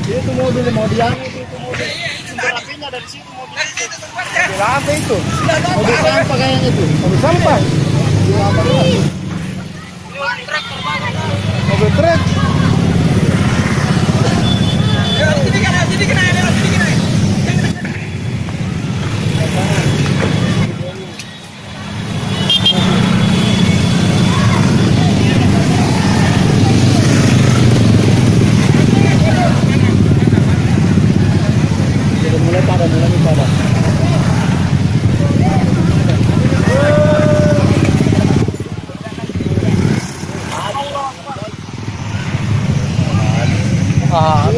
Itu mobil mau diangkut itu mobil. Sumber apinya dari situ mobil. Mobil apa itu? Mobil sampah kayaknya itu. Mobil sampah. Mobil apa lagi? Mobil truk. Mulai pada. Ah,